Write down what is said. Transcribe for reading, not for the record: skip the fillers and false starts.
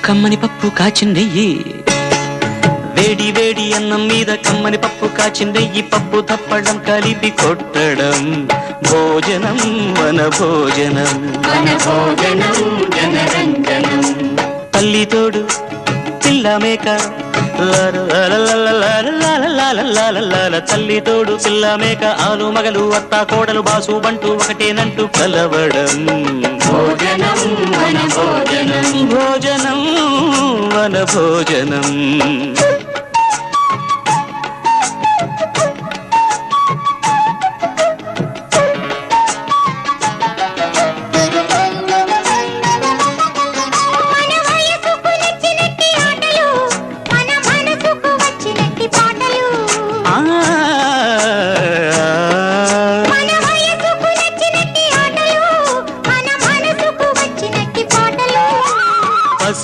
కమ్మని పప్పు కాచిందెయ్యి వేడి వేడి అన్నం మీద కమ్మని పప్పు కాచిందెయ్యి పప్పు తప్పడం కలిపి కొట్టడం భోజనం వన భోజనం తల్లి తోడు పిల్ల మేక తల్లి తోడు పిల్ల మేక ఆలు మగలు అత్త కోడలు బాసు బంటూ ఒకటేనంటూ కలవడం భోజనం వన భోజనం